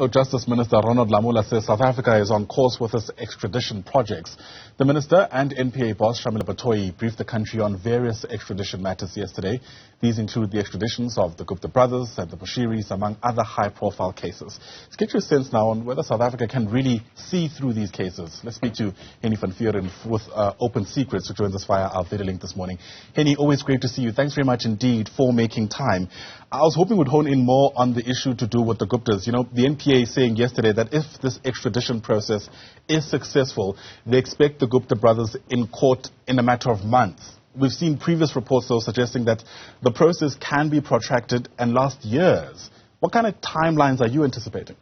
So Justice Minister Ronald Lamola says South Africa is on course with its extradition projects. The minister and NPA boss Shamila Batohi briefed the country on various extradition matters yesterday. These include the extraditions of the Gupta brothers and the Bushiris, among other high-profile cases. Let's get your sense now on whether South Africa can really see through these cases. Let's speak to Hennie van Vuuren with Open Secrets, who joins us via our video link this morning. Hennie, always great to see you. Thanks very much indeed for making time. I was hoping we'd hone in more on the issue to do with the Guptas. You know, the NPA saying yesterday that if this extradition process is successful, they expect the Gupta brothers in court in a matter of months. We've seen previous reports, though, suggesting that the process can be protracted and last years. What kind of timelines are you anticipating?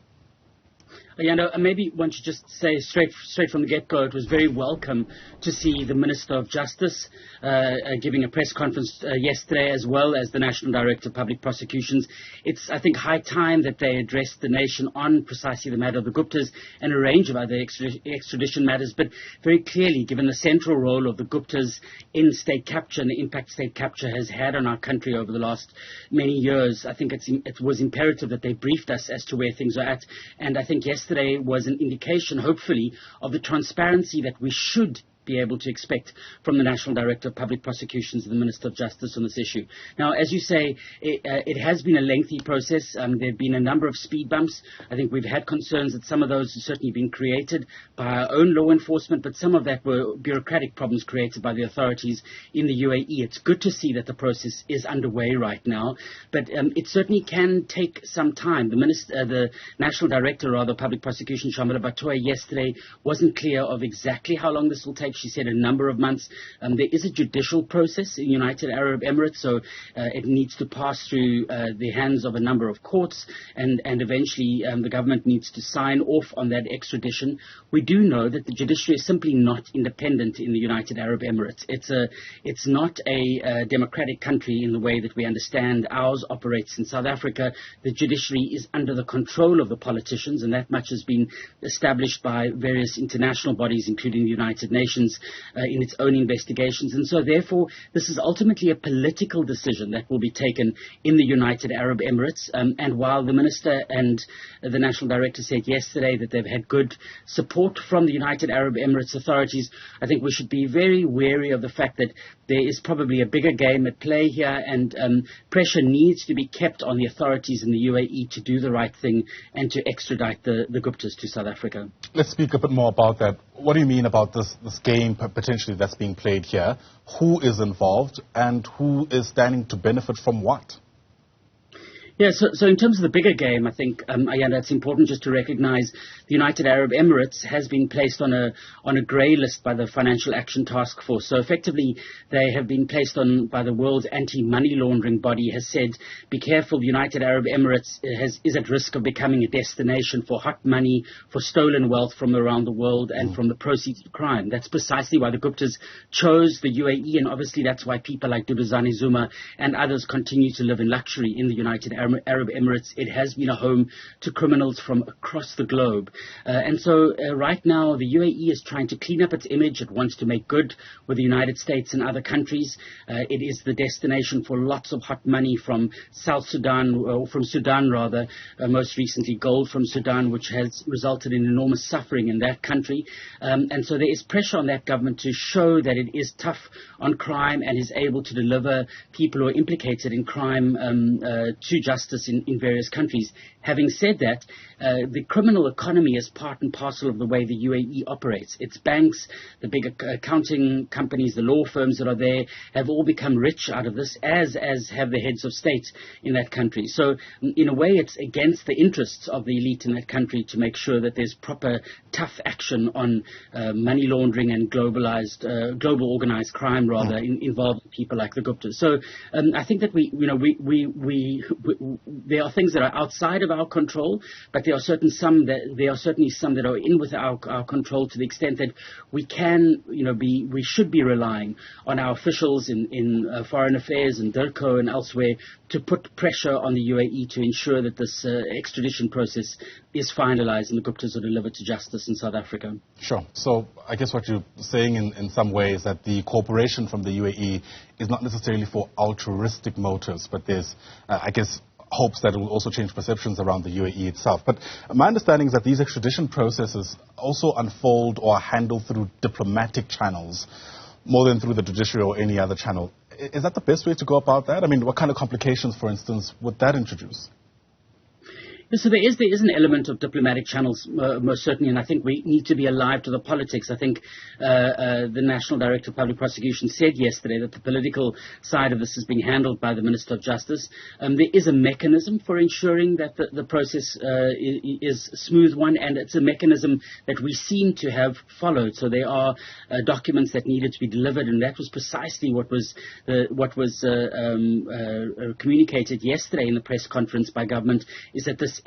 You know, maybe one should just say straight from the get-go, it was very welcome to see the Minister of Justice giving a press conference yesterday, as well as the National Director of Public Prosecutions. It's, I think, high time that they addressed the nation on precisely the matter of the Guptas and a range of other extradition matters, but very clearly, given the central role of the Guptas in state capture and the impact state capture has had on our country over the last many years, I think it was imperative that they briefed us as to where things are at. And I think yesterday was an indication, hopefully, of the transparency that we should be able to expect from the National Director of Public Prosecutions and the Minister of Justice on this issue. Now, as you say, it has been a lengthy process. There have been a number of speed bumps. I think we've had concerns that some of those have certainly been created by our own law enforcement, but some of that were bureaucratic problems created by the authorities in the UAE. It's good to see that the process is underway right now, but it certainly can take some time. The National Director of Public Prosecution, Shamila Batohi, yesterday wasn't clear of exactly how long this will take. She said a number of months. There is a judicial process in United Arab Emirates, so it needs to pass through the hands of a number of courts, and eventually the government needs to sign off on that extradition. We do know that the judiciary is simply not independent in the United Arab Emirates. It's not a democratic country in the way that we understand ours operates in South Africa. The judiciary is under the control of the politicians, and that much has been established by various international bodies, including the United Nations, in its own investigations. And so therefore this is ultimately a political decision that will be taken in the United Arab Emirates, and while the Minister and the National Director said yesterday that they've had good support from the United Arab Emirates authorities, I think we should be very wary of the fact that there is probably a bigger game at play here, and pressure needs to be kept on the authorities in the UAE to do the right thing and to extradite the Guptas to South Africa. Let's speak a bit more about that. What do you mean about this game potentially that's being played here? Who is involved and who is standing to benefit from what? Yeah, so in terms of the bigger game, I think, Ayanda, it's important just to recognize the United Arab Emirates has been placed on a grey list by the Financial Action Task Force. So effectively, they have been placed on by the world's anti-money laundering body, has said, be careful, the United Arab Emirates is at risk of becoming a destination for hot money, for stolen wealth from around the world and from the proceeds of crime. That's precisely why the Guptas chose the UAE, and obviously that's why people like Duduzane Zuma and others continue to live in luxury in the United Arab Emirates. It has been a home to criminals from across the globe. And so right now the UAE is trying to clean up its image. It wants to make good with the United States and other countries. It is the destination for lots of hot money from South Sudan, or from Sudan rather, most recently gold from Sudan, which has resulted in enormous suffering in that country. And so there is pressure on that government to show that it is tough on crime and is able to deliver people who are implicated in crime to justice in various countries. Having said that, the criminal economy is part and parcel of the way the UAE operates. Its banks, the big accounting companies, the law firms that are there have all become rich out of this, as have the heads of state in that country. So in a way, it's against the interests of the elite in that country to make sure that there's proper tough action on money laundering and global organized crime, rather, involving people like the Guptas. So I think that there are things that are outside of our control, but there are certainly some that are in with our control, to the extent that we can, we should be relying on our officials in foreign affairs and DIRCO and elsewhere to put pressure on the UAE to ensure that this extradition process is finalized and the Guptas are delivered to justice in South Africa. Sure. So I guess what you're saying in some ways that the cooperation from the UAE is not necessarily for altruistic motives, but there's, I guess, hopes that it will also change perceptions around the UAE itself. But my understanding is that these extradition processes also unfold or are handled through diplomatic channels more than through the judiciary or any other channel. Is that the best way to go about that? I mean, what kind of complications, for instance, would that introduce? So there is an element of diplomatic channels, most certainly, and I think we need to be alive to the politics. I think the National Director of Public Prosecution said yesterday that the political side of this is being handled by the Minister of Justice. There is a mechanism for ensuring that the process is a smooth one, and it's a mechanism that we seem to have followed. So there are documents that needed to be delivered, and that was precisely what was communicated yesterday in the press conference by government, is that the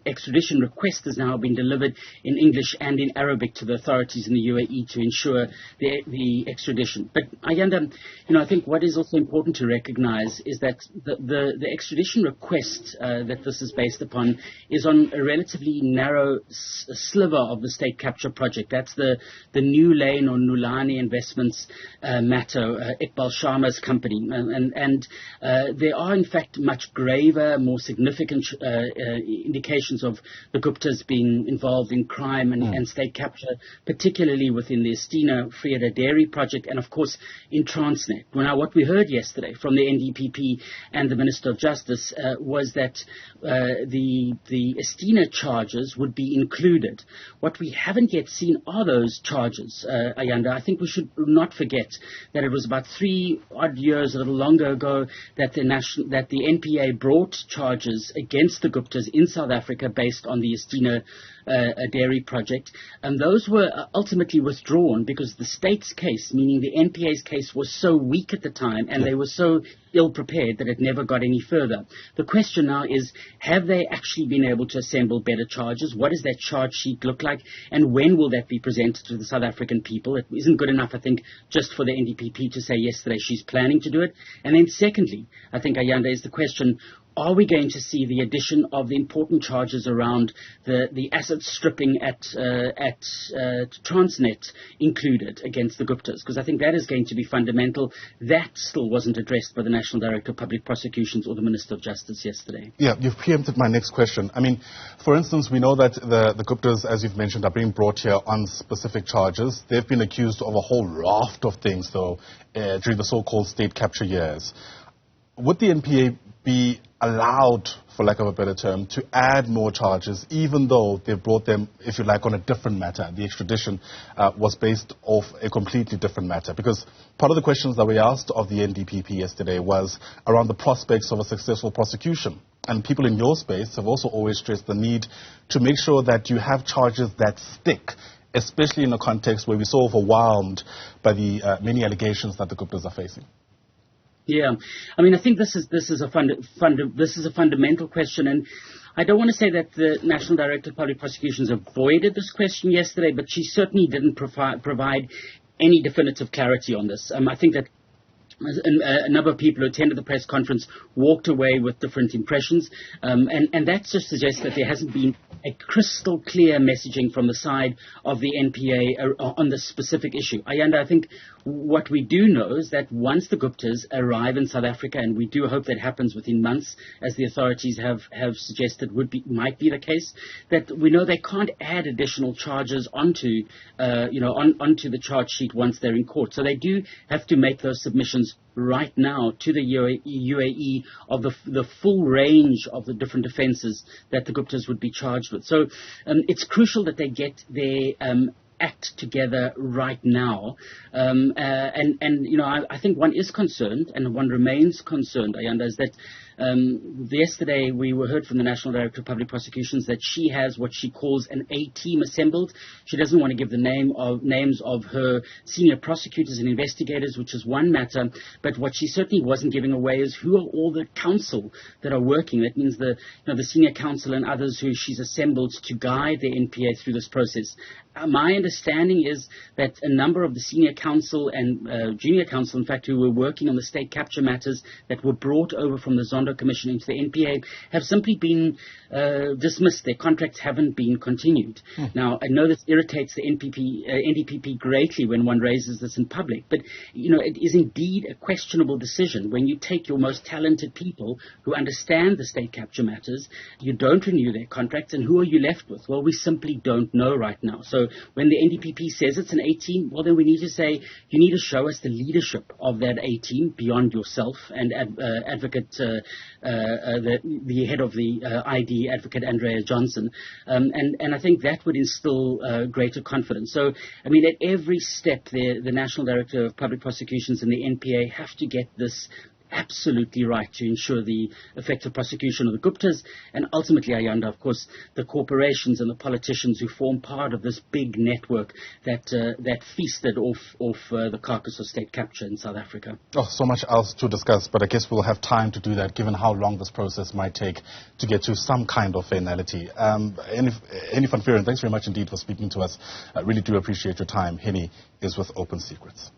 extradition request has now been delivered in English and in Arabic to the authorities in the UAE to ensure the extradition. But Ayanda, I think what is also important to recognize is that the extradition request that this is based upon is on a relatively narrow sliver of the state capture project. That's the New Lane or Nulani Investments matter, Iqbal Sharma's company. And there are, in fact, much graver, more significant indications of the Guptas being involved in crime and state capture, particularly within the Estina Frieda dairy project and, of course, in Transnet. Now, what we heard yesterday from the NDPP and the Minister of Justice was that the Estina charges would be included. What we haven't yet seen are those charges, Ayanda. I think we should not forget that it was about 3 odd years, a little longer ago, that the NPA brought charges against the Guptas in South Africa based on the Estina dairy project, and those were ultimately withdrawn because the state's case, meaning the NPA's case, was so weak at the time and they were so ill-prepared that it never got any further. The question now is, have they actually been able to assemble better charges? What does that charge sheet look like? And when will that be presented to the South African people? It isn't good enough, I think, just for the NDPP to say yesterday she's planning to do it. And then secondly, I think, Ayanda, is the question, are we going to see the addition of the important charges around the asset stripping at Transnet included against the Guptas? Because I think that is going to be fundamental. That still wasn't addressed by the National Director of Public Prosecutions or the Minister of Justice yesterday. Yeah, you've preempted my next question. I mean, for instance, we know that the Guptas, as you've mentioned, are being brought here on specific charges. They've been accused of a whole raft of things, though, during the so-called state capture years. Would the NPA be allowed, for lack of a better term, to add more charges, even though they brought them, if you like, on a different matter? The extradition was based off a completely different matter. Because part of the questions that we asked of the NDPP yesterday was around the prospects of a successful prosecution. And people in your space have also always stressed the need to make sure that you have charges that stick, especially in a context where we're so overwhelmed by the many allegations that the Guptas are facing. Yeah, I mean, I think this is a fundamental question, and I don't want to say that the National Director of Public Prosecutions avoided this question yesterday, but she certainly didn't provide any definitive clarity on this. I think that a number of people who attended the press conference walked away with different impressions, and that just suggests that there hasn't been a crystal clear messaging from the side of the NPA on this specific issue. Ayanda, I think what we do know is that once the Guptas arrive in South Africa, and we do hope that happens within months, as the authorities have suggested might be the case, that we know they can't add additional charges onto the charge sheet once they're in court. So they do have to make those submissions right now to the UAE of the full range of the different offences that the Guptas would be charged with. So it's crucial that they get their act together right now. I think one is concerned, and one remains concerned, Ayanda, is that yesterday we heard from the National Director of Public Prosecutions that she has what she calls an A-team assembled. She doesn't want to give the names of her senior prosecutors and investigators, which is one matter, but what she certainly wasn't giving away is who are all the counsel that are working. That means the senior counsel and others who she's assembled to guide the NPA through this process. My understanding is that a number of the senior counsel and junior counsel, in fact, who were working on the state capture matters that were brought over from the Zondo Commission into the NPA have simply been dismissed. Their contracts haven't been continued. Now, I know this irritates the NDPP greatly when one raises this in public, but it is indeed a questionable decision when you take your most talented people who understand the state capture matters, you don't renew their contracts, and who are you left with? Well, we simply don't know right now. So when the NDPP says it's an A team, well, then we need to say, you need to show us the leadership of that A team beyond yourself and advocate, the head of the ID, Advocate Andrea Johnson. And I think that would instill greater confidence. So, I mean, at every step, the National Director of Public Prosecutions and the NPA have to get this absolutely right to ensure the effective prosecution of the Guptas, and ultimately, Ayanda, of course, the corporations and the politicians who form part of this big network that feasted off the carcass of state capture in South Africa. Oh, so much else to discuss, but I guess we'll have time to do that given how long this process might take to get to some kind of finality. Hennie van Vuuren, thanks very much indeed for speaking to us. I really do appreciate your time. Hennie is with Open Secrets.